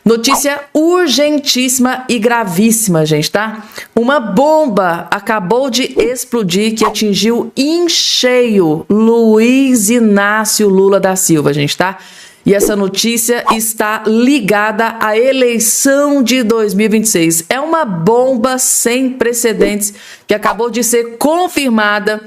Notícia urgentíssima e gravíssima, gente, tá? Uma bomba acabou de explodir que atingiu em cheio Luiz Inácio Lula da Silva, gente, tá? E essa notícia está ligada à eleição de 2026. É uma bomba sem precedentes que acabou de ser confirmada,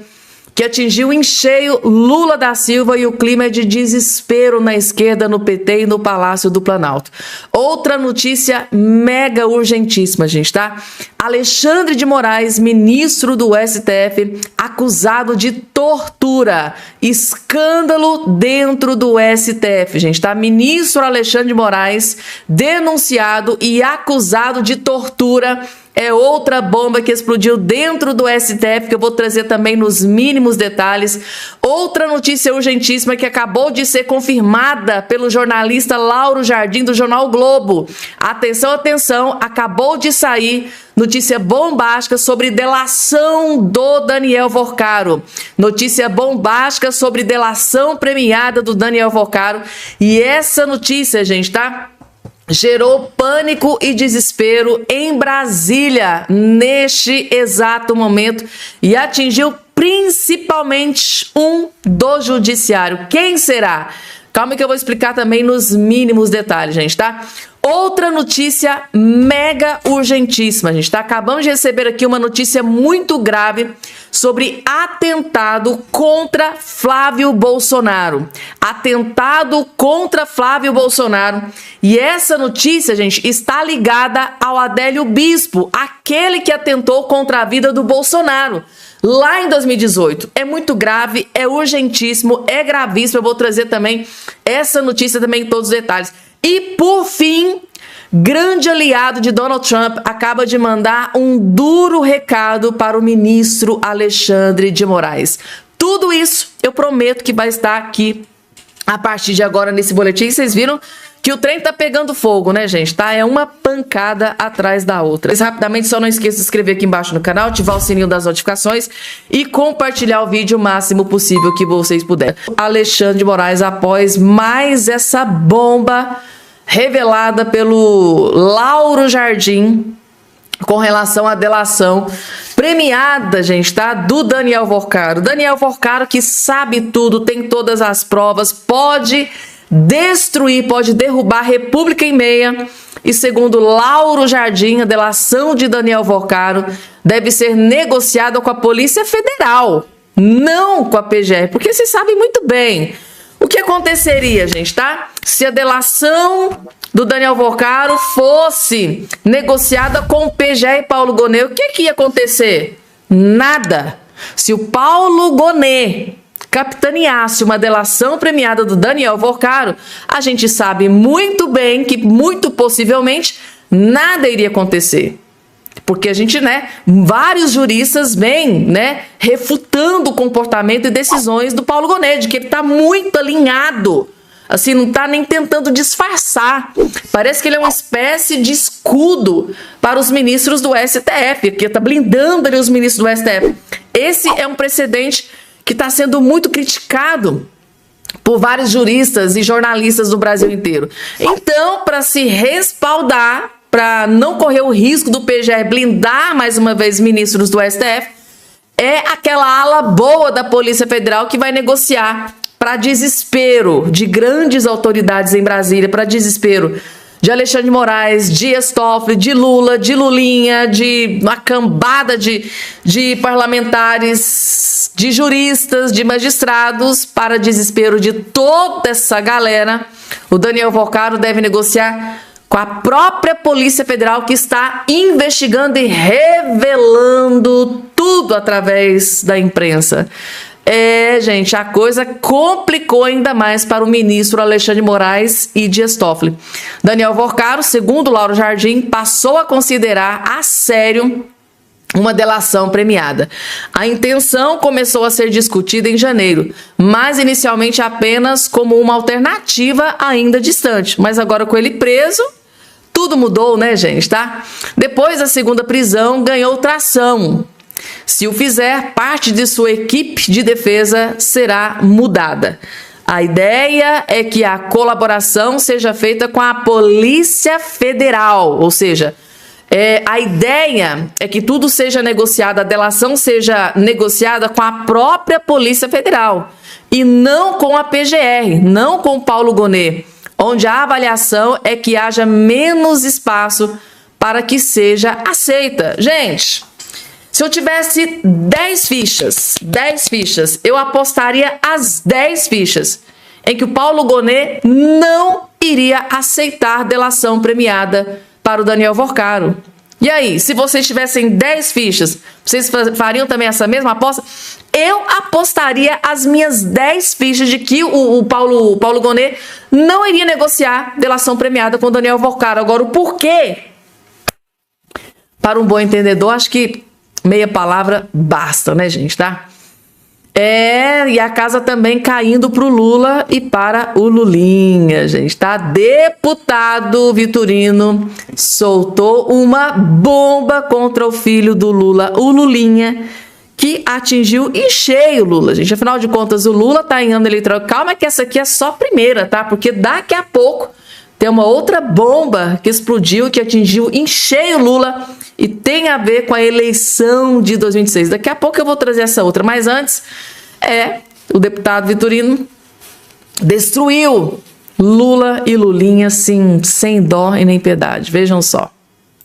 que atingiu em cheio Lula da Silva, e o clima é de desespero na esquerda, no PT e no Palácio do Planalto. Outra notícia mega urgentíssima, gente, tá? Alexandre de Moraes, ministro do STF, acusado de tortura. Escândalo dentro do STF, gente, tá? Ministro Alexandre de Moraes, denunciado e acusado de tortura. É outra bomba que explodiu dentro do STF, que eu vou trazer também nos mínimos detalhes. Outra notícia urgentíssima que acabou de ser confirmada pelo jornalista Lauro Jardim, do Jornal Globo. Atenção, atenção, acabou de sair notícia bombástica sobre delação do Daniel Vorcaro. Notícia bombástica sobre delação premiada do Daniel Vorcaro. E essa notícia, gente, tá? Gerou pânico e desespero em Brasília neste exato momento e atingiu principalmente um do judiciário. Quem será? Calma que eu vou explicar também nos mínimos detalhes, gente, tá? Outra notícia mega urgentíssima, gente, tá? Acabamos de receber aqui uma notícia muito grave sobre atentado contra Flávio Bolsonaro. Atentado contra Flávio Bolsonaro. E essa notícia, gente, está ligada ao Adélio Bispo, aquele que atentou contra a vida do Bolsonaro lá em 2018. É muito grave, é urgentíssimo, é gravíssimo. Eu vou trazer também essa notícia também em todos os detalhes. E, por fim, grande aliado de Donald Trump acaba de mandar um duro recado para o ministro Alexandre de Moraes. Tudo isso eu prometo que vai estar aqui a partir de agora nesse boletim. Vocês viram que o trem tá pegando fogo, né, gente? Tá? É uma pancada atrás da outra. Mas, rapidamente, só não esqueça de se inscrever aqui embaixo no canal, ativar o sininho das notificações e compartilhar o vídeo o máximo possível que vocês puderem. Alexandre de Moraes, após mais essa bomba revelada pelo Lauro Jardim com relação à delação premiada, gente, tá? Do Daniel Vorcaro. Daniel Vorcaro, que sabe tudo, tem todas as provas, pode destruir, pode derrubar a República em meia. E segundo Lauro Jardim, a delação de Daniel Vorcaro deve ser negociada com a Polícia Federal, não com a PGR, porque vocês sabem muito bem o que aconteceria, gente, tá? Se a delação do Daniel Vorcaro fosse negociada com o PGR e Paulo Gonet, o que ia acontecer? Nada. Se o Paulo Gonet capitaneasse uma delação premiada do Daniel Vorcaro, a gente sabe muito bem que, muito possivelmente, nada iria acontecer. Porque a gente, né, vários juristas vêm, né, refutando o comportamento e decisões do Paulo Gonet, de que ele está muito alinhado, assim, não está nem tentando disfarçar. Parece que ele é uma espécie de escudo para os ministros do STF, que está blindando ali os ministros do STF. Esse é um precedente que está sendo muito criticado por vários juristas e jornalistas do Brasil inteiro. Então, para se respaldar, para não correr o risco do PGR blindar mais uma vez ministros do STF, é aquela ala boa da Polícia Federal que vai negociar, para desespero de grandes autoridades em Brasília, para desespero de Alexandre de Moraes, Dias Toffoli, de Lula, de Lulinha, de uma cambada de parlamentares, de juristas, de magistrados, para desespero de toda essa galera. O Daniel Vorcaro deve negociar com a própria Polícia Federal, que está investigando e revelando tudo através da imprensa. Gente, a coisa complicou ainda mais para o ministro Alexandre de Moraes e Dias Toffoli. Daniel Vorcaro, segundo Lauro Jardim, passou a considerar a sério uma delação premiada. A intenção começou a ser discutida em janeiro, mas inicialmente apenas como uma alternativa ainda distante. Mas agora, com ele preso, tudo mudou, né, gente, tá? Depois da segunda prisão, ganhou tração. Se o fizer, parte de sua equipe de defesa será mudada. A ideia é que a colaboração seja feita com a Polícia Federal, ou seja, a ideia é que tudo seja negociado, a delação seja negociada com a própria Polícia Federal e não com a PGR, não com Paulo Gonet, onde a avaliação é que haja menos espaço para que seja aceita. Gente, se eu tivesse 10 fichas, eu apostaria as 10 fichas em que o Paulo Gonet não iria aceitar delação premiada para o Daniel Vorcaro. E aí, se vocês tivessem 10 fichas, vocês fariam também essa mesma aposta? Eu apostaria as minhas 10 fichas de que o Paulo Gonet não iria negociar delação premiada com o Daniel Vorcaro. Agora, o porquê? Para um bom entendedor, acho que meia palavra basta, né, gente, tá? E a casa também caindo para o Lula e para o Lulinha, gente, tá? Deputado Vitorino soltou uma bomba contra o filho do Lula, o Lulinha, que atingiu em cheio o Lula, gente. Afinal de contas, o Lula tá em ano eleitoral. Calma que essa aqui é só a primeira, tá? Porque daqui a pouco tem uma outra bomba que explodiu, que atingiu em cheio o Lula e tem a ver com a eleição de 2026. Daqui a pouco eu vou trazer essa outra, mas antes, o deputado Vitorino destruiu Lula e Lulinha, assim, sem dó e nem piedade. Vejam só.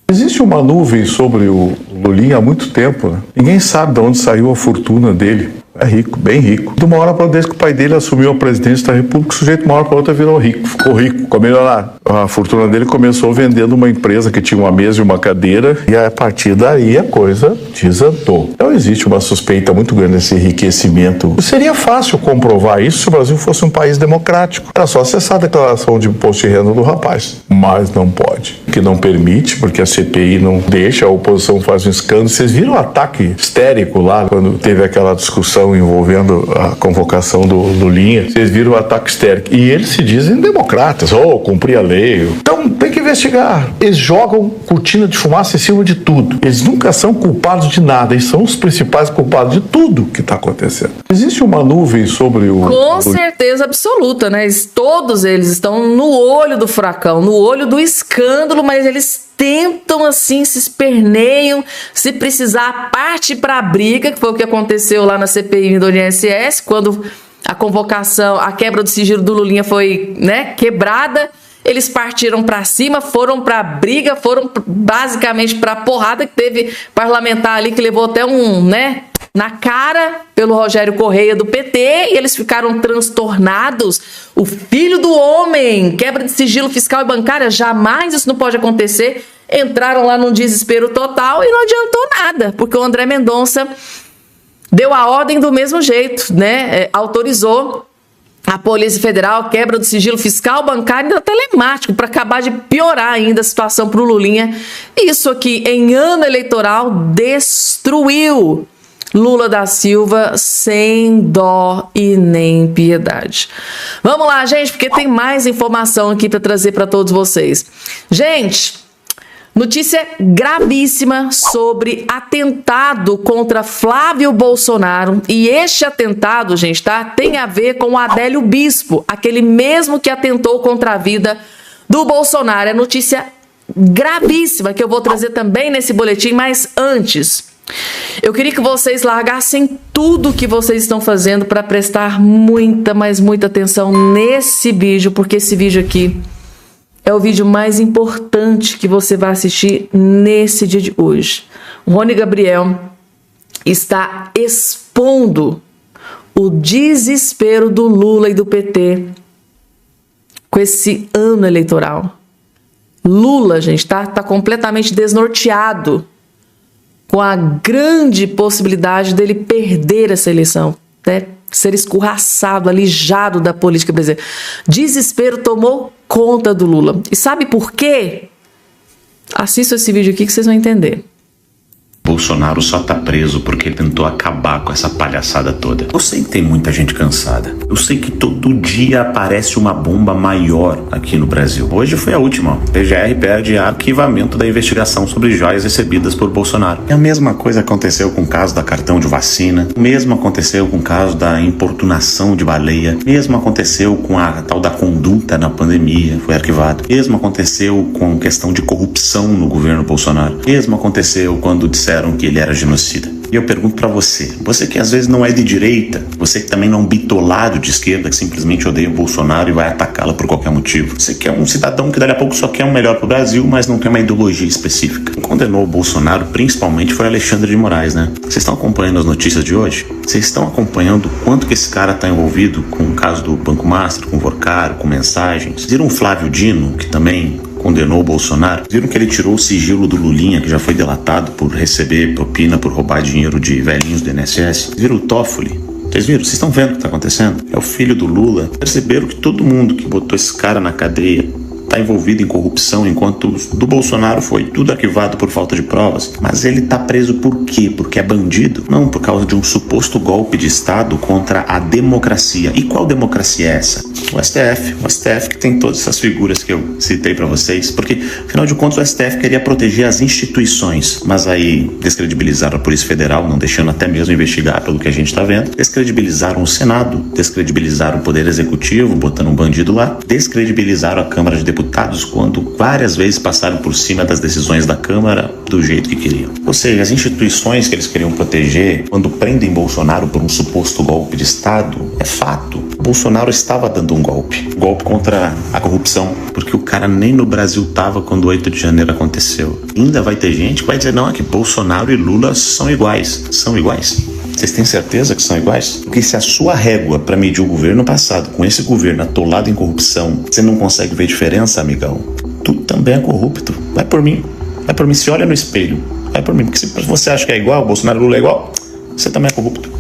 Existe uma nuvem sobre o Lulinha há muito tempo, né? Ninguém sabe de onde saiu a fortuna dele. É rico, bem rico. De uma hora para outra, desde que o pai dele assumiu a presidência da República, o sujeito de uma hora para outra virou rico. Ficou rico, ficou melhorado. A fortuna dele começou vendendo uma empresa que tinha uma mesa e uma cadeira, e a partir daí a coisa desandou. Então existe uma suspeita muito grande desse enriquecimento. Seria fácil comprovar isso se o Brasil fosse um país democrático. Era só acessar a declaração de imposto de renda do rapaz. Mas não pode. Que não permite, porque a CPI não deixa, a oposição faz um escândalo. Vocês viram o ataque histérico lá, quando teve aquela discussão envolvendo a convocação do Lulinha? Vocês viram o ataque histérico. E eles se dizem democratas, cumprir a lei. Então tem que investigar. Eles jogam cortina de fumaça em cima de tudo. Eles nunca são culpados de nada. Eles são os principais culpados de tudo que está acontecendo. Existe uma nuvem sobre o... Com certeza absoluta, né? Todos eles estão no olho do furacão, no olho do escândalo, mas eles tentam assim, se esperneiam, se precisar parte para a briga, que foi o que aconteceu lá na CPI do INSS, quando a convocação, a quebra do sigilo do Lulinha foi, né, quebrada. Eles partiram para cima, foram para a briga, foram basicamente para a porrada, que teve parlamentar ali que levou até na cara pelo Rogério Correia do PT, e eles ficaram transtornados. O filho do homem, quebra de sigilo fiscal e bancária, jamais isso não pode acontecer. Entraram lá num desespero total e não adiantou nada, porque o André Mendonça deu a ordem do mesmo jeito, né? Autorizou a Polícia Federal, quebra do sigilo fiscal, bancário e telemático, para acabar de piorar ainda a situação para o Lulinha. Isso aqui, em ano eleitoral, destruiu Lula da Silva sem dó e nem piedade. Vamos lá, gente, porque tem mais informação aqui para trazer para todos vocês. Gente, notícia gravíssima sobre atentado contra Flávio Bolsonaro. E este atentado, gente, tá? Tem a ver com o Adélio Bispo, aquele mesmo que atentou contra a vida do Bolsonaro. É notícia gravíssima que eu vou trazer também nesse boletim, mas antes, eu queria que vocês largassem tudo que vocês estão fazendo para prestar muita, mas muita atenção nesse vídeo, porque esse vídeo aqui é o vídeo mais importante que você vai assistir nesse dia de hoje. O Rony Gabriel está expondo o desespero do Lula e do PT com esse ano eleitoral. Lula, gente, tá completamente desnorteado, com a grande possibilidade dele perder essa eleição, né? Ser escorraçado, alijado da política brasileira. Desespero tomou conta do Lula. E sabe por quê? Assista esse vídeo aqui que vocês vão entender. Bolsonaro só tá preso porque ele tentou acabar com essa palhaçada toda. Eu sei que tem muita gente cansada. Eu sei que todo dia aparece uma bomba maior aqui no Brasil. Hoje foi a última. O PGR pede arquivamento da investigação sobre joias recebidas por Bolsonaro. E a mesma coisa aconteceu com o caso da cartão de vacina. O mesmo aconteceu com o caso da importunação de baleia. O mesmo aconteceu com a tal da conduta na pandemia. Foi arquivado. O mesmo aconteceu com questão de corrupção no governo Bolsonaro. O mesmo aconteceu quando disseram que ele era genocida. E eu pergunto pra você que às vezes não é de direita, você que também não é um bitolado de esquerda que simplesmente odeia o Bolsonaro e vai atacá-la por qualquer motivo. Você que é um cidadão que daqui a pouco só quer o melhor pro Brasil, mas não tem uma ideologia específica. Quem condenou o Bolsonaro principalmente foi Alexandre de Moraes, né? Vocês estão acompanhando as notícias de hoje? Vocês estão acompanhando o quanto que esse cara tá envolvido com o caso do Banco Master, com o Vorcaro, com mensagens? Viram o Flávio Dino, que também condenou o Bolsonaro? Viram que ele tirou o sigilo do Lulinha, que já foi delatado por receber propina, por roubar dinheiro de velhinhos do INSS? Viram o Toffoli? Vocês viram? Vocês estão vendo o que está acontecendo? É o filho do Lula. Perceberam que todo mundo que botou esse cara na cadeia está envolvido em corrupção, enquanto do Bolsonaro foi tudo arquivado por falta de provas. Mas ele está preso por quê? Porque é bandido? Não, por causa de um suposto golpe de Estado contra a democracia. E qual democracia é essa? O STF que tem todas essas figuras que eu citei para vocês, porque afinal de contas o STF queria proteger as instituições, mas aí descredibilizaram a Polícia Federal, não deixando até mesmo investigar pelo que a gente está vendo, descredibilizaram o Senado, descredibilizaram o Poder Executivo, botando um bandido lá, descredibilizaram a Câmara de Deputados quando várias vezes passaram por cima das decisões da Câmara do jeito que queriam. Ou seja, as instituições que eles queriam proteger, quando prendem Bolsonaro por um suposto golpe de Estado, é fato. Bolsonaro estava dando um golpe contra a corrupção, porque o cara nem no Brasil estava quando o 8 de janeiro aconteceu. Ainda vai ter gente que vai dizer, não, é que Bolsonaro e Lula são iguais. São iguais? Vocês têm certeza que são iguais? Porque se a sua régua para medir o governo passado com esse governo atolado em corrupção, você não consegue ver diferença, amigão, tu também é corrupto. Vai por mim, se olha no espelho. Vai por mim, porque se você acha que é igual, Bolsonaro e Lula é igual, você também é corrupto.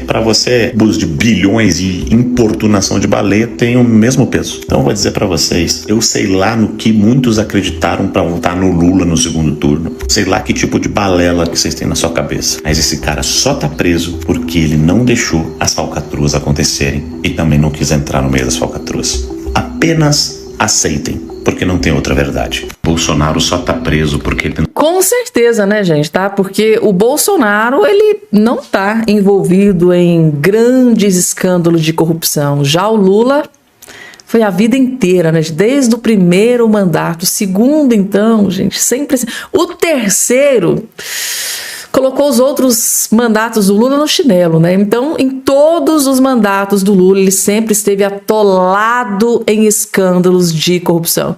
Para você, abuso de bilhões e importunação de baleia tem o mesmo peso. Então eu vou dizer para vocês, eu sei lá no que muitos acreditaram para votar no Lula no segundo turno. Sei lá que tipo de balela que vocês têm na sua cabeça. Mas esse cara só tá preso porque ele não deixou as falcatruas acontecerem e também não quis entrar no meio das falcatruas. Apenas aceitem, porque não tem outra verdade. Bolsonaro só tá preso porque ele... Com certeza, né, gente, tá? Porque o Bolsonaro, ele não tá envolvido em grandes escândalos de corrupção. Já o Lula foi a vida inteira, né? Desde o primeiro mandato. O segundo, então, gente, sempre... O terceiro colocou os outros mandatos do Lula no chinelo, né? Então, em todos os mandatos do Lula, ele sempre esteve atolado em escândalos de corrupção.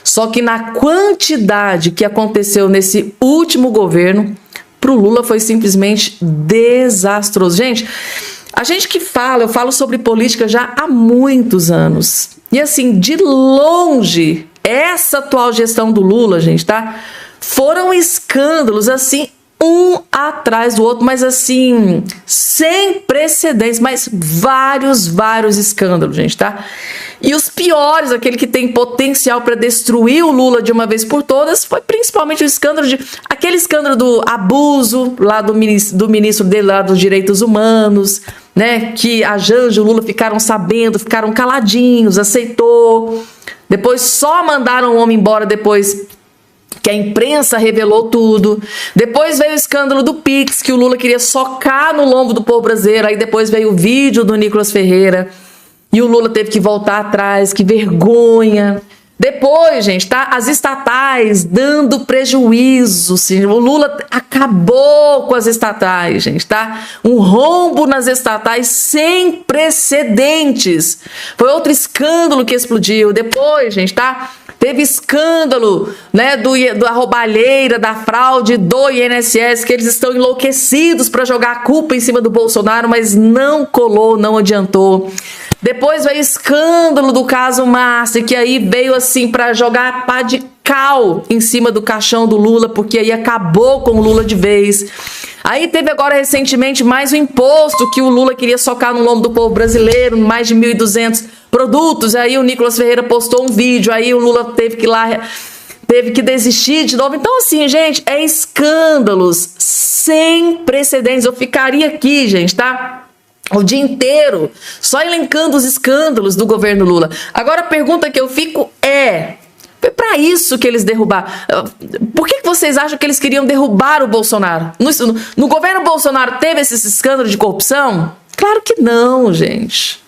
Só que na quantidade que aconteceu nesse último governo, pro Lula foi simplesmente desastroso. Gente, a gente que fala, eu falo sobre política já há muitos anos. E assim, de longe, essa atual gestão do Lula, gente, tá? Foram escândalos, assim, um atrás do outro, mas assim, sem precedentes, mas vários escândalos, gente, tá? E os piores, aquele que tem potencial para destruir o Lula de uma vez por todas, foi principalmente o escândalo aquele escândalo do abuso lá do ministro dele lá dos direitos humanos, né? Que a Janja e o Lula ficaram sabendo, ficaram caladinhos, aceitou. Depois só mandaram o homem embora depois que a imprensa revelou tudo. Depois veio o escândalo do Pix, que o Lula queria socar no lombo do povo brasileiro. Aí depois veio o vídeo do Nicolas Ferreira e o Lula teve que voltar atrás. Que vergonha. Depois, gente, tá? As estatais dando prejuízo. O Lula acabou com as estatais, gente, tá? Um rombo nas estatais sem precedentes. Foi outro escândalo que explodiu. Depois, gente, tá? Teve escândalo, né, da roubalheira, da fraude do INSS, que eles estão enlouquecidos para jogar a culpa em cima do Bolsonaro, mas não colou, não adiantou. Depois veio escândalo do caso Master, que aí veio assim para jogar pá de cal em cima do caixão do Lula, porque aí acabou com o Lula de vez. Aí teve agora recentemente mais um imposto que o Lula queria socar no lombo do povo brasileiro, mais de 1.200 produtos. Aí o Nicolas Ferreira postou um vídeo, aí o Lula teve que ir lá teve que desistir de novo. Então, assim, gente, é escândalos sem precedentes. Eu ficaria aqui, gente, tá? O dia inteiro só elencando os escândalos do governo Lula. Agora, a pergunta que eu fico foi para isso que eles derrubaram. Por que vocês acham que eles queriam derrubar o Bolsonaro? No governo Bolsonaro teve esses escândalos de corrupção? Claro que não, gente.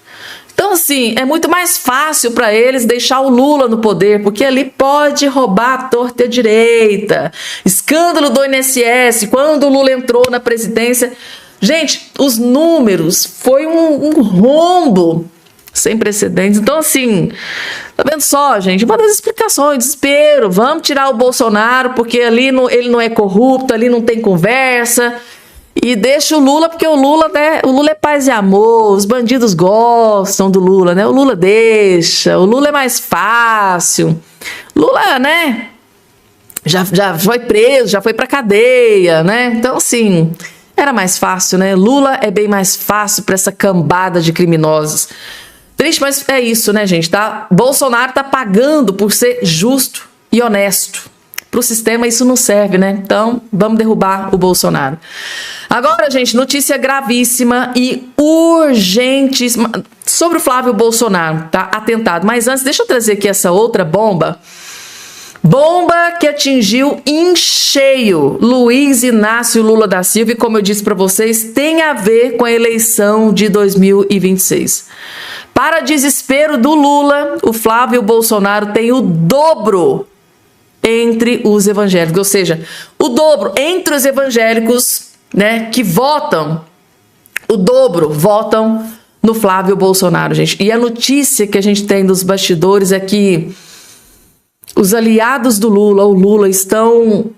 Então, assim, é muito mais fácil para eles deixar o Lula no poder, porque ali pode roubar a torta e a direita. Escândalo do INSS, quando o Lula entrou na presidência. Gente, os números, foi um rombo sem precedentes. Então, assim, tá vendo só, gente? Uma das explicações, desespero. Vamos tirar o Bolsonaro, porque ali ele não é corrupto, ali não tem conversa. E deixa o Lula, porque o Lula, né? O Lula é paz e amor, os bandidos gostam do Lula, né? O Lula deixa, o Lula é mais fácil. Lula, né? Já foi preso, já foi pra cadeia, né? Então, assim, era mais fácil, né? Lula é bem mais fácil pra essa cambada de criminosos. Triste, mas é isso, né, gente? Tá? Bolsonaro tá pagando por ser justo e honesto. Para o sistema isso não serve, né? Então, vamos derrubar o Bolsonaro. Agora, gente, notícia gravíssima e urgentíssima sobre o Flávio Bolsonaro, tá? Atentado. Mas antes, deixa eu trazer aqui essa outra bomba. Bomba que atingiu em cheio Luiz Inácio Lula da Silva e, como eu disse para vocês, tem a ver com a eleição de 2026. Para desespero do Lula, o Flávio Bolsonaro tem o dobro entre os evangélicos, ou seja, o dobro entre os evangélicos, né, que votam, o dobro votam no Flávio Bolsonaro, gente. E a notícia que a gente tem dos bastidores é que os aliados do Lula, o Lula, estão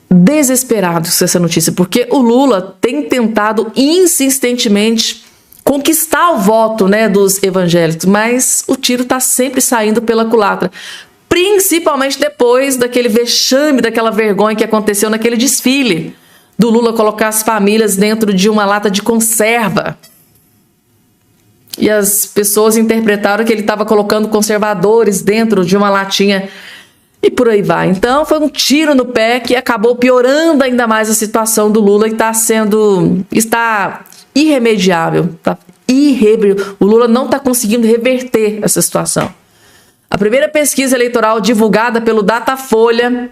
desesperados com essa notícia, porque o Lula tem tentado insistentemente conquistar o voto, né, dos evangélicos, mas o tiro está sempre saindo pela culatra. Principalmente depois daquele vexame, daquela vergonha que aconteceu naquele desfile do Lula colocar as famílias dentro de uma lata de conserva. E as pessoas interpretaram que ele estava colocando conservadores dentro de uma latinha e por aí vai. Então foi um tiro no pé que acabou piorando ainda mais a situação do Lula, que está irremediável. Tá irreversível. O Lula não está conseguindo reverter essa situação. A primeira pesquisa eleitoral divulgada pelo Datafolha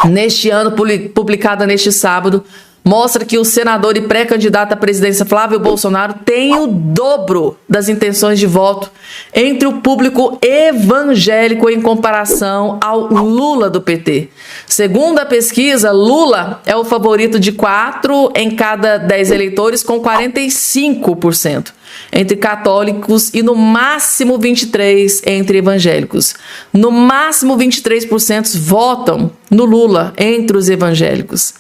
neste ano, publicada neste sábado, mostra que o senador e pré-candidato à presidência Flávio Bolsonaro tem o dobro das intenções de voto entre o público evangélico em comparação ao Lula do PT. Segundo a pesquisa, Lula é o favorito de 4 em cada 10 eleitores, com 45% entre católicos e no máximo 23% entre evangélicos. No máximo 23% votam no Lula entre os evangélicos.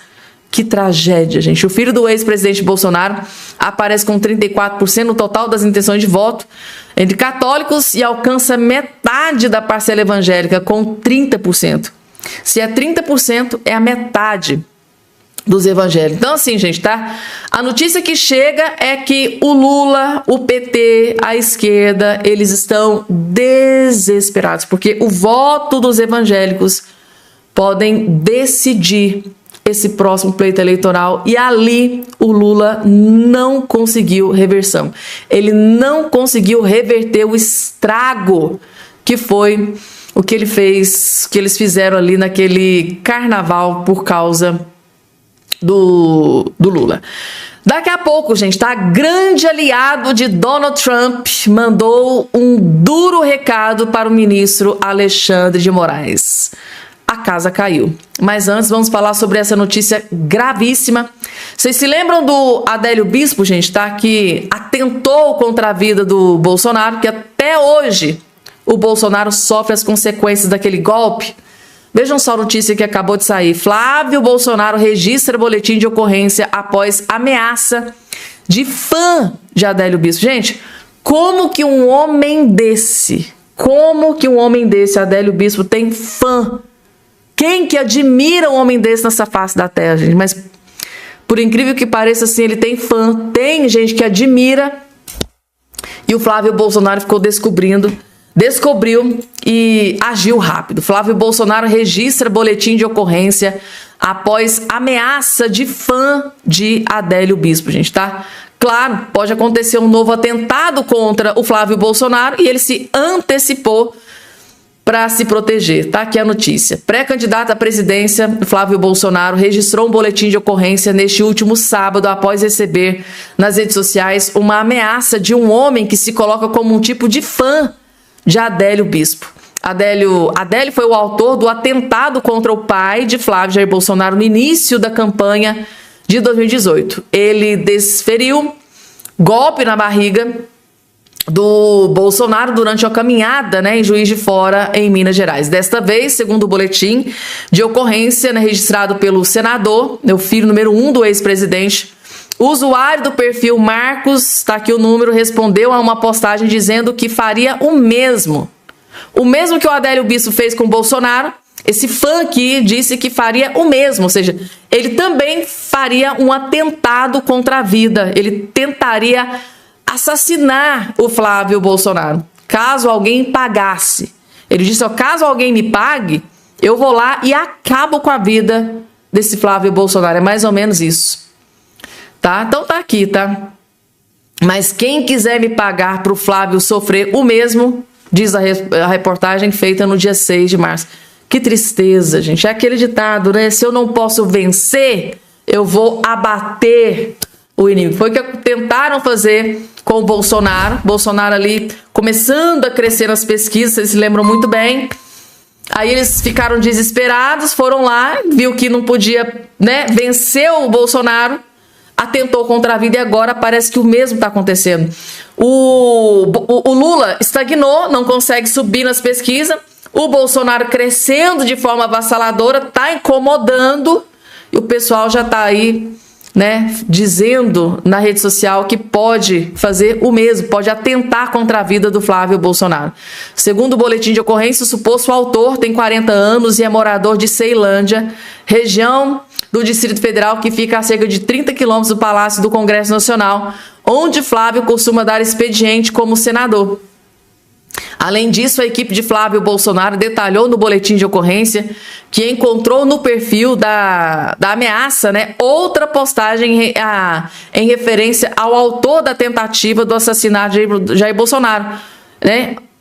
Que tragédia, gente. O filho do ex-presidente Bolsonaro aparece com 34% no total das intenções de voto entre católicos e alcança metade da parcela evangélica, com 30%. Se é 30%, é a metade dos evangélicos. Então, assim, gente, tá? A notícia que chega é que o Lula, o PT, a esquerda, eles estão desesperados, porque o voto dos evangélicos podem decidir esse próximo pleito eleitoral, e ali o Lula não conseguiu reversão. Ele não conseguiu reverter o estrago que foi o que ele fez, que eles fizeram ali naquele carnaval por causa do Lula. Daqui a pouco, gente, tá? Grande aliado de Donald Trump mandou um duro recado para o ministro Alexandre de Moraes. A casa caiu. Mas antes, vamos falar sobre essa notícia gravíssima. Vocês se lembram do Adélio Bispo, gente, tá? Que atentou contra a vida do Bolsonaro, que até hoje o Bolsonaro sofre as consequências daquele golpe. Vejam só a notícia que acabou de sair. Flávio Bolsonaro registra boletim de ocorrência após ameaça de fã de Adélio Bispo. Gente, como que um homem desse, Adélio Bispo, tem fã? Quem que admira um homem desse nessa face da terra, gente? Mas, por incrível que pareça, assim, ele tem fã, tem gente que admira. E o Flávio Bolsonaro ficou descobrindo descobriu e agiu rápido. Flávio Bolsonaro registra boletim de ocorrência após ameaça de fã de Adélio Bispo, gente, tá? Claro, pode acontecer um novo atentado contra o Flávio Bolsonaro e ele se antecipou para se proteger. Tá aqui a notícia. Pré-candidato à presidência, Flávio Bolsonaro registrou um boletim de ocorrência neste último sábado após receber nas redes sociais uma ameaça de um homem que se coloca como um tipo de fã de Adélio Bispo. Adélio foi o autor do atentado contra o pai de Flávio Jair Bolsonaro no início da campanha de 2018. Ele desferiu golpe na barriga do Bolsonaro durante a caminhada, em Juiz de Fora, em Minas Gerais. Desta vez, segundo o boletim de ocorrência, registrado pelo senador, o filho número 1 do ex-presidente, o usuário do perfil Marcos, está aqui o número, respondeu a uma postagem dizendo que faria o mesmo que o Adélio Bispo fez com o Bolsonaro. Esse fã aqui disse que faria o mesmo, ou seja, ele também faria um atentado contra a vida, ele tentaria assassinar o Flávio Bolsonaro, caso alguém pagasse. Ele disse, caso alguém me pague, eu vou lá e acabo com a vida desse Flávio Bolsonaro. É mais ou menos isso. Tá? Então tá aqui, tá? Mas quem quiser me pagar pro Flávio sofrer o mesmo, diz a reportagem feita no dia 6 de março. Que tristeza, gente. É aquele ditado, né? Se eu não posso vencer, eu vou abater o inimigo. Foi o que tentaram fazer com o Bolsonaro. Bolsonaro ali começando a crescer nas pesquisas, vocês se lembram muito bem. Aí eles ficaram desesperados, foram lá, viu que não podia, vencer o Bolsonaro, atentou contra a vida e agora parece que o mesmo está acontecendo. O Lula estagnou, não consegue subir nas pesquisas. O Bolsonaro crescendo de forma avassaladora, está incomodando e o pessoal já está aí, dizendo na rede social que pode fazer o mesmo, pode atentar contra a vida do Flávio Bolsonaro. Segundo o boletim de ocorrência, o suposto autor tem 40 anos e é morador de Ceilândia, região do Distrito Federal que fica a cerca de 30 quilômetros do Palácio do Congresso Nacional, onde Flávio costuma dar expediente como senador. Além disso, a equipe de Flávio Bolsonaro detalhou no boletim de ocorrência que encontrou no perfil da ameaça, outra postagem em referência ao autor da tentativa do assassinato de Jair Bolsonaro.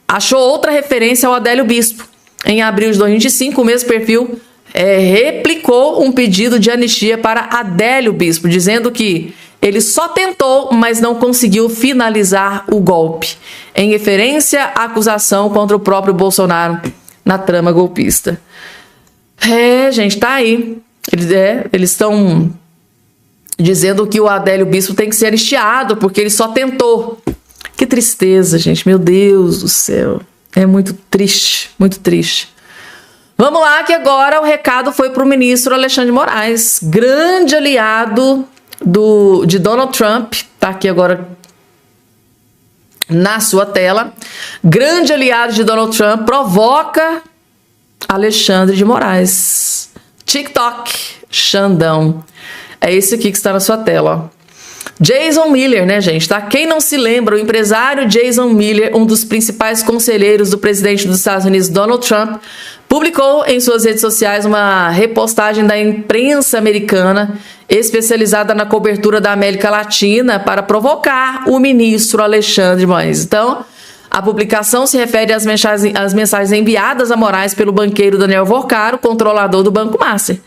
Achou outra referência ao Adélio Bispo. Em abril de 2025, o mesmo perfil replicou um pedido de anistia para Adélio Bispo, dizendo que ele só tentou, mas não conseguiu finalizar o golpe, em referência à acusação contra o próprio Bolsonaro na trama golpista. Gente, tá aí. Eles estão dizendo que o Adélio Bispo tem que ser anistiado, porque ele só tentou. Que tristeza, gente. Meu Deus do céu. É muito triste, muito triste. Vamos lá, que agora o recado foi para o ministro Alexandre de Moraes, grande aliado de Donald Trump, tá aqui agora na sua tela. Grande aliado de Donald Trump provoca Alexandre de Moraes. TikTok, Xandão. É esse aqui que está na sua tela, ó. Jason Miller, gente, tá? Quem não se lembra, o empresário Jason Miller, um dos principais conselheiros do presidente dos Estados Unidos, Donald Trump, publicou em suas redes sociais uma repostagem da imprensa americana especializada na cobertura da América Latina para provocar o ministro Alexandre de Moraes. Então, a publicação se refere às mensagens enviadas a Moraes pelo banqueiro Daniel Vorcaro, controlador do Banco Master,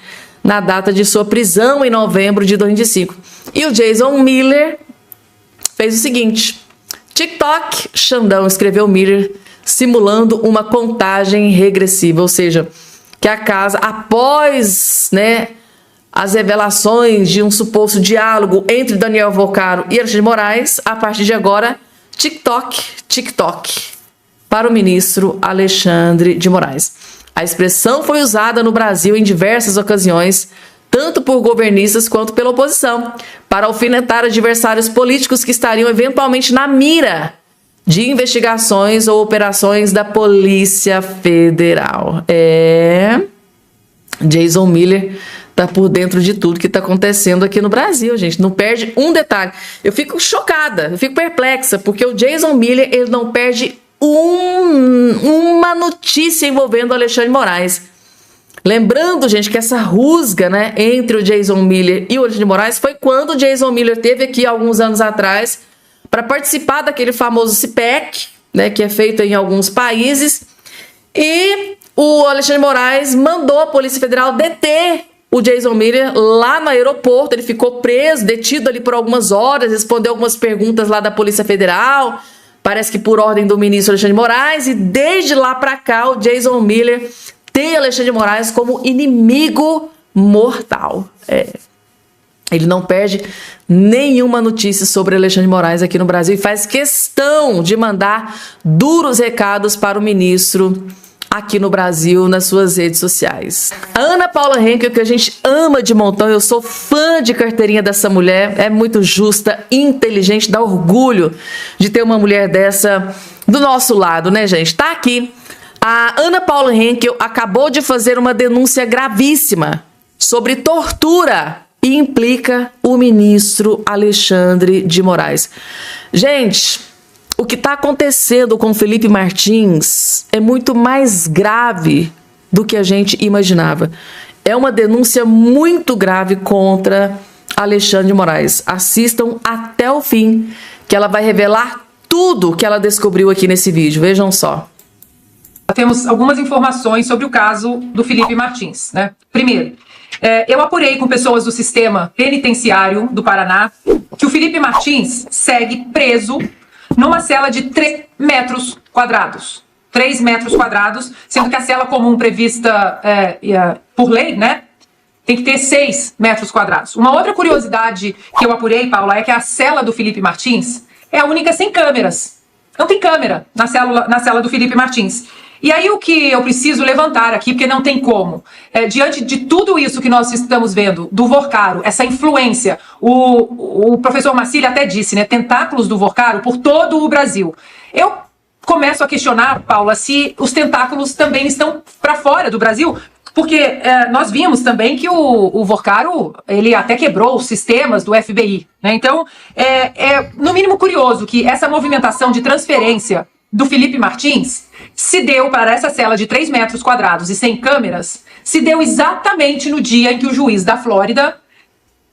na data de sua prisão em novembro de 2005. E o Jason Miller fez o seguinte: TikTok, Xandão, escreveu Miller, simulando uma contagem regressiva, ou seja, que a casa, após as revelações de um suposto diálogo entre Daniel Vorcaro e Alexandre de Moraes, a partir de agora, TikTok, para o ministro Alexandre de Moraes. A expressão foi usada no Brasil em diversas ocasiões, tanto por governistas quanto pela oposição, para alfinetar adversários políticos que estariam eventualmente na mira de investigações ou operações da Polícia Federal. Jason Miller tá por dentro de tudo que tá acontecendo aqui no Brasil, gente. Não perde um detalhe. Eu fico chocada, eu fico perplexa, porque o Jason Miller, ele não perde uma notícia envolvendo o Alexandre de Moraes. Lembrando, gente, que essa rusga, né, entre o Jason Miller e o Alexandre de Moraes foi quando o Jason Miller esteve aqui alguns anos atrás para participar daquele famoso CPEC, né, que é feito em alguns países, e o Alexandre de Moraes mandou a Polícia Federal deter o Jason Miller lá no aeroporto. Ele ficou preso, detido ali por algumas horas, respondeu algumas perguntas lá da Polícia Federal, parece que por ordem do ministro Alexandre de Moraes, e desde lá para cá o Jason Miller tem Alexandre de Moraes como inimigo mortal. Ele não perde nenhuma notícia sobre Alexandre de Moraes aqui no Brasil e faz questão de mandar duros recados para o ministro aqui no Brasil, nas suas redes sociais. A Ana Paula Henkel, que a gente ama de montão, eu sou fã de carteirinha dessa mulher, é muito justa, inteligente, dá orgulho de ter uma mulher dessa do nosso lado, né, gente? Tá aqui. A Ana Paula Henkel acabou de fazer uma denúncia gravíssima sobre tortura e implica o ministro Alexandre de Moraes. Gente, o que está acontecendo com Felipe Martins é muito mais grave do que a gente imaginava. É uma denúncia muito grave contra Alexandre de Moraes. Assistam até o fim, que ela vai revelar tudo que ela descobriu aqui nesse vídeo. Vejam só. Temos algumas informações sobre o caso do Felipe Martins, né? Primeiro, eu apurei com pessoas do sistema penitenciário do Paraná que o Felipe Martins segue preso numa cela de 3 metros quadrados. 3 metros quadrados, sendo que a cela comum prevista por lei, né, tem que ter 6 metros quadrados. Uma outra curiosidade que eu apurei, Paula, é que a cela do Felipe Martins é a única sem câmeras. Não tem câmera na cela do Felipe Martins. E aí o que eu preciso levantar aqui, porque não tem como, diante de tudo isso que nós estamos vendo, do Vorcaro, essa influência, o professor Marcílio até disse, né, tentáculos do Vorcaro por todo o Brasil. Eu começo a questionar, Paula, se os tentáculos também estão para fora do Brasil, porque nós vimos também que o Vorcaro, ele até quebrou os sistemas do FBI, né? Então, no mínimo curioso que essa movimentação de transferência do Felipe Martins se deu para essa cela de 3 metros quadrados e sem câmeras, se deu exatamente no dia em que o juiz da Flórida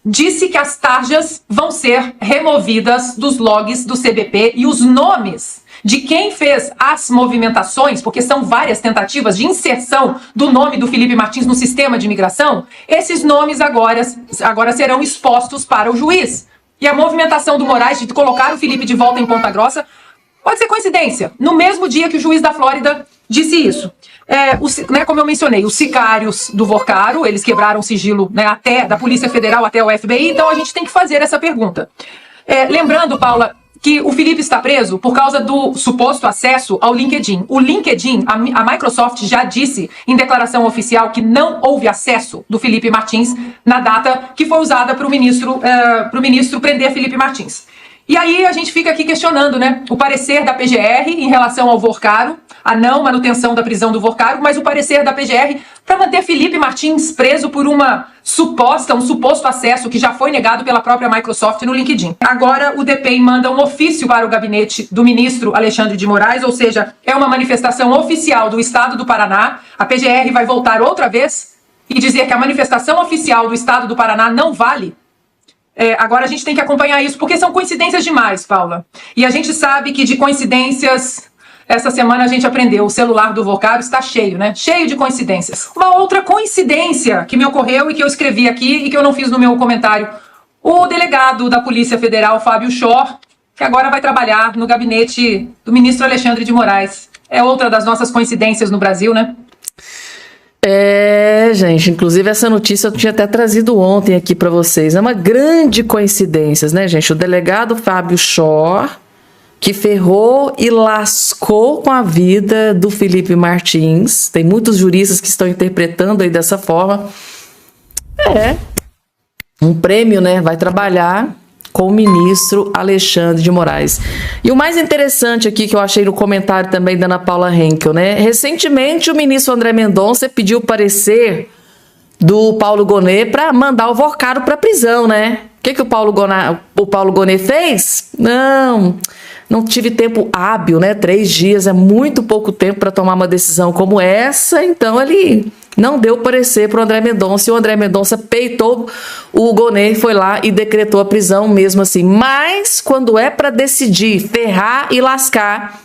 disse que as tarjas vão ser removidas dos logs do CBP e os nomes de quem fez as movimentações, porque são várias tentativas de inserção do nome do Felipe Martins no sistema de imigração, esses nomes agora serão expostos para o juiz. E a movimentação do Moraes de colocar o Felipe de volta em Ponta Grossa pode ser coincidência. No mesmo dia que o juiz da Flórida disse isso. Como eu mencionei, os sicários do Vorcaro, eles quebraram o sigilo, né, até da Polícia Federal até o FBI, então a gente tem que fazer essa pergunta. Lembrando, Paula, que o Felipe está preso por causa do suposto acesso ao LinkedIn. O LinkedIn, a Microsoft já disse em declaração oficial que não houve acesso do Felipe Martins na data que foi usada para o ministro prender Felipe Martins. E aí a gente fica aqui questionando, né, o parecer da PGR em relação ao Vorcaro, a não manutenção da prisão do Vorcaro, mas o parecer da PGR para manter Felipe Martins preso por um suposto acesso que já foi negado pela própria Microsoft no LinkedIn. Agora o DPEM manda um ofício para o gabinete do ministro Alexandre de Moraes, ou seja, é uma manifestação oficial do Estado do Paraná. A PGR vai voltar outra vez e dizer que a manifestação oficial do Estado do Paraná não vale. Agora a gente tem que acompanhar isso, porque são coincidências demais, Paula. E a gente sabe que de coincidências, essa semana a gente aprendeu, o celular do Vorcaro está cheio, né? Cheio de coincidências. Uma outra coincidência que me ocorreu e que eu escrevi aqui e que eu não fiz no meu comentário. O delegado da Polícia Federal, Fábio Schor, que agora vai trabalhar no gabinete do ministro Alexandre de Moraes. É outra das nossas coincidências no Brasil, né? Gente, inclusive essa notícia eu tinha até trazido ontem aqui para vocês. É uma grande coincidência, né, gente? O delegado Fábio Schor, que ferrou e lascou com a vida do Felipe Martins. Tem muitos juristas que estão interpretando aí dessa forma. Um prêmio, né? Vai trabalhar com o ministro Alexandre de Moraes. E o mais interessante aqui que eu achei no comentário também da Ana Paula Henkel, né? Recentemente o ministro André Mendonça pediu o parecer do Paulo Gonet para mandar o Vorcaro para prisão, né? que o Paulo Gonet fez? Não tive tempo hábil, né? 3 dias é muito pouco tempo para tomar uma decisão como essa, então ele não deu parecer para o André Mendonça, e o André Mendonça peitou o Gonet, foi lá e decretou a prisão mesmo assim. Mas quando é para decidir, ferrar e lascar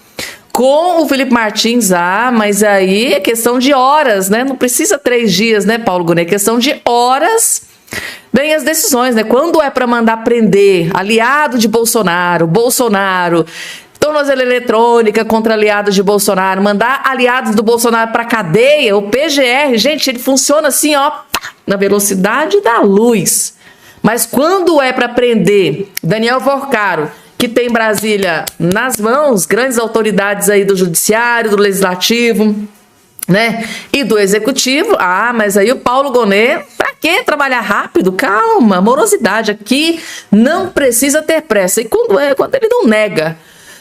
com o Felipe Martins, mas aí é questão de horas, né? Não precisa 3 dias, né, Paulo Gonet? É questão de horas. Vem as decisões, né? Quando é para mandar prender aliado de Bolsonaro, tornozeleira eletrônica contra aliados de Bolsonaro, mandar aliados do Bolsonaro para cadeia, o PGR, gente, ele funciona assim, ó, na velocidade da luz. Mas quando é para prender Daniel Porcaro, que tem Brasília nas mãos, grandes autoridades aí do judiciário, do legislativo, né, e do executivo, mas aí o Paulo Gonet, pra que trabalhar rápido? Calma, morosidade, aqui não precisa ter pressa. E quando ele não nega.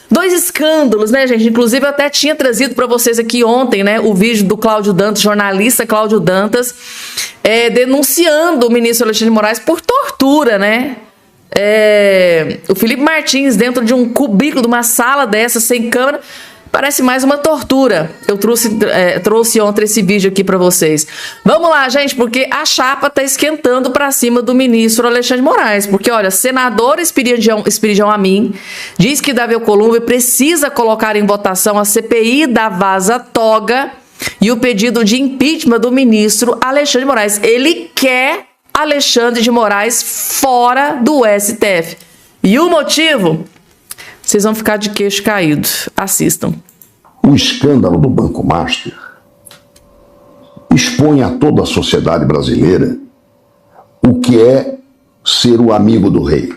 2 escândalos, né, gente? Inclusive, eu até tinha trazido para vocês aqui ontem, né, o vídeo do Cláudio Dantas, jornalista Cláudio Dantas, denunciando o ministro Alexandre de Moraes por tortura, né? O Felipe Martins dentro de um cubículo, de uma sala dessa, sem câmera, parece mais uma tortura. Eu trouxe ontem esse vídeo aqui para vocês. Vamos lá, gente, porque a chapa tá esquentando para cima do ministro Alexandre de Moraes. Porque, olha, senador Espiridião Amin diz que Davi Alcolumbre precisa colocar em votação a CPI da Vaza Toga e o pedido de impeachment do ministro Alexandre de Moraes. Ele quer Alexandre de Moraes fora do STF. E o motivo? Vocês vão ficar de queixo caído. Assistam. O escândalo do Banco Master expõe a toda a sociedade brasileira o que é ser o amigo do rei.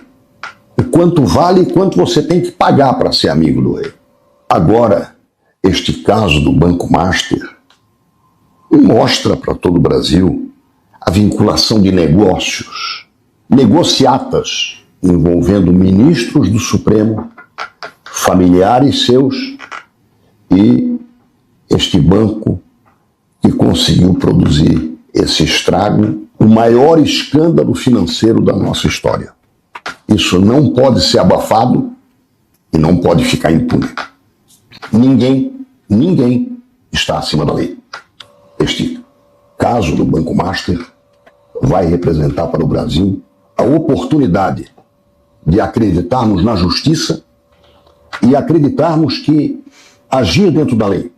O quanto vale e quanto você tem que pagar para ser amigo do rei. Agora, este caso do Banco Master mostra para todo o Brasil a vinculação de negócios, negociatas envolvendo ministros do Supremo, familiares seus e este banco que conseguiu produzir esse estrago, o maior escândalo financeiro da nossa história. Isso não pode ser abafado e não pode ficar impune. Ninguém está acima da lei. Este caso do Banco Master vai representar para o Brasil a oportunidade de acreditarmos na justiça e acreditarmos que agir dentro da lei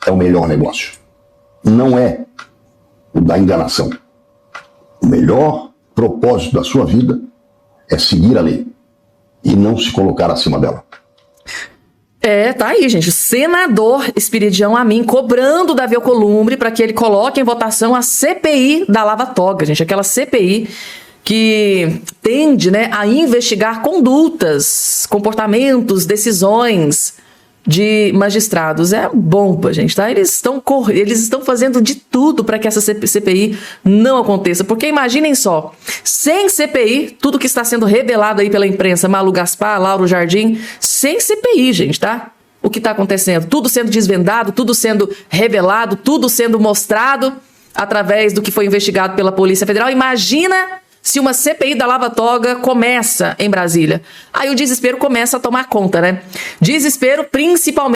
é o melhor negócio. Não é o da enganação. O melhor propósito da sua vida é seguir a lei e não se colocar acima dela. Tá aí, gente. O senador Espiridião Amin cobrando Davi Alcolumbre para que ele coloque em votação a CPI da Lava Toga, gente. Aquela CPI que tende, né, a investigar condutas, comportamentos, decisões de magistrados. É bomba, gente, tá? Eles estão fazendo de tudo para que essa CPI não aconteça. Porque imaginem só, sem CPI, tudo que está sendo revelado aí pela imprensa, Malu Gaspar, Lauro Jardim, sem CPI, gente, tá? O que está acontecendo? Tudo sendo desvendado, tudo sendo revelado, tudo sendo mostrado através do que foi investigado pela Polícia Federal. Imagina se uma CPI da Lava Toga começa em Brasília. Aí o desespero começa a tomar conta, né? Desespero principalmente